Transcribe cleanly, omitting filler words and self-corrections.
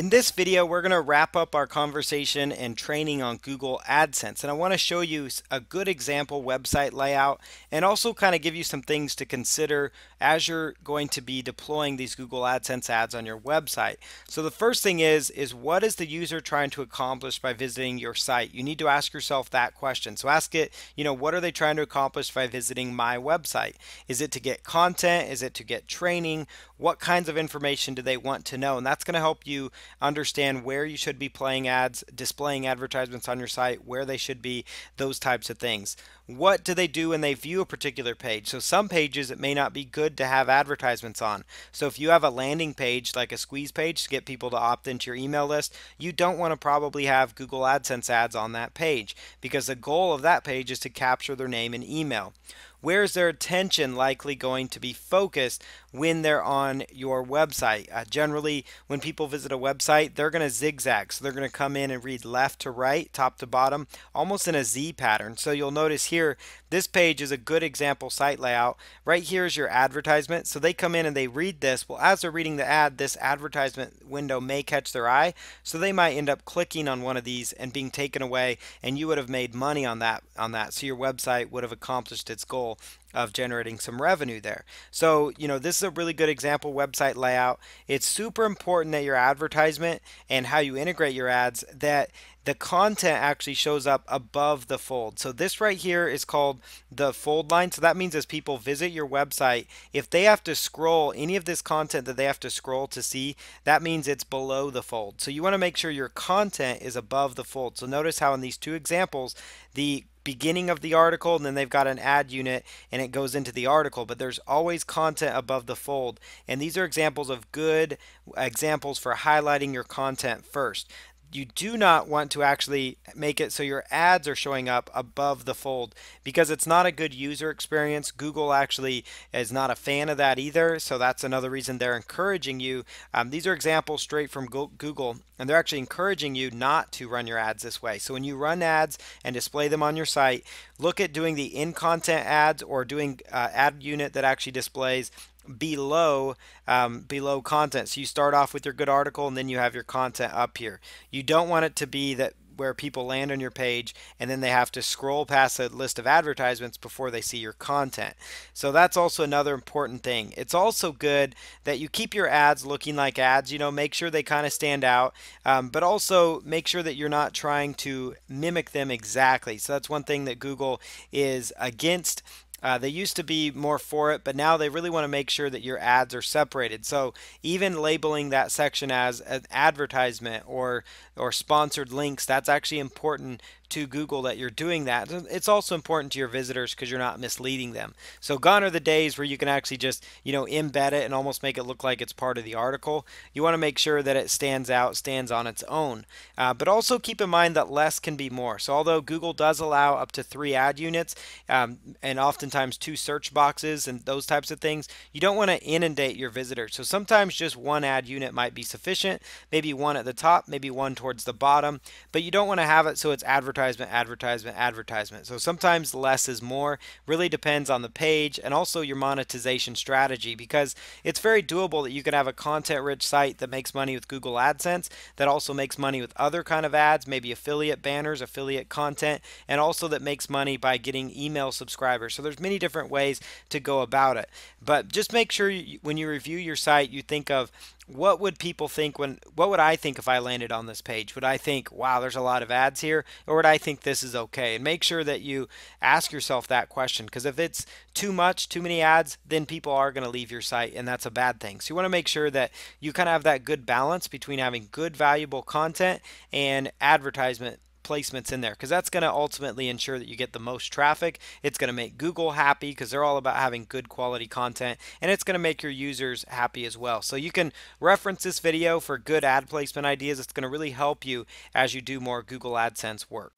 In this video, we're going to wrap up our conversation and training on Google AdSense. And I want to show you a good example website layout and also kind of give you some things to consider as you're going to be deploying these Google AdSense ads on your website. So the first thing is what is the user trying to accomplish by visiting your site? You need to ask yourself that question. So ask it, what are they trying to accomplish by visiting my website? Is it to get content? Is it to get training? What kinds of information do they want to know? And that's going to help you understand where you should be playing ads, displaying advertisements on your site, where they should be, those types of things. What do they do when they view a particular page? So some pages it may not be good to have advertisements on. So if you have a landing page like a squeeze page to get people to opt into your email list, you don't want to probably have Google AdSense ads on that page because the goal of that page is to capture their name and email. Where is their attention likely going to be focused when they're on your website? Generally, when people visit a website, they're going to zigzag. So they're going to come in and read left to right, top to bottom, almost in a Z pattern. So you'll notice here, this page is a good example site layout. Right here is your advertisement. So they come in and they read this. Well, as they're reading the ad, this advertisement window may catch their eye. So they might end up clicking on one of these and being taken away, and you would have made money on that. So your website would have accomplished its goal of generating some revenue there. So, this is a really good example website layout. It's super important that your advertisement and how you integrate your ads, that the content actually shows up above the fold. So this right here is called the fold line. So that means as people visit your website, if they have to scroll any of this content that they have to scroll to see, that means it's below the fold. So you want to make sure your content is above the fold. So notice how in these two examples, the beginning of the article, and then they've got an ad unit and it goes into the article, but there's always content above the fold. And these are examples of good examples for highlighting your content first. You do not want to actually make it so your ads are showing up above the fold because it's not a good user experience. Google actually is not a fan of that either, so that's another reason they're encouraging you. These are examples straight from Google, and they're actually encouraging you not to run your ads this way. So when you run ads and display them on your site, look at doing the in-content ads or doing ad unit that actually displays below content. So you start off with your good article and then you have your content up here. You don't want it to be that where people land on your page and then they have to scroll past a list of advertisements before they see your content. So that's also another important thing. It's also good that you keep your ads looking like ads, make sure they kind of stand out, but also make sure that you're not trying to mimic them exactly. So that's one thing that Google is against. They used to be more for it, but now they really want to make sure that your ads are separated. So even labeling that section as an advertisement or sponsored links, that's actually important to Google that you're doing that. It's also important to your visitors because you're not misleading them. So gone are the days where you can actually just, embed it and almost make it look like it's part of the article. You want to make sure that it stands out, stands on its own. But also keep in mind that less can be more. So although Google does allow up to 3 ad units and oftentimes 2 search boxes and those types of things, you don't want to inundate your visitors. So sometimes just 1 ad unit might be sufficient, maybe 1 at the top, maybe 1 towards the bottom, but you don't want to have it so it's advertisement. So sometimes less is more. Really depends on the page and also your monetization strategy, because it's very doable that you can have a content-rich site that makes money with Google AdSense, that also makes money with other kind of ads, maybe affiliate banners, affiliate content, and also that makes money by getting email subscribers. So there's many different ways to go about it. But just make sure when you review your site, you think of what would people think what would I think if I landed on this page? Would I think, wow, there's a lot of ads here? Or would I think this is okay? And make sure that you ask yourself that question, because if it's too many ads, then people are going to leave your site, and that's a bad thing. So you want to make sure that you kind of have that good balance between having good, valuable content and advertisement placements in there, because that's going to ultimately ensure that you get the most traffic. It's going to make Google happy because they're all about having good quality content, and it's going to make your users happy as well. So you can reference this video for good ad placement ideas. It's going to really help you as you do more Google AdSense work.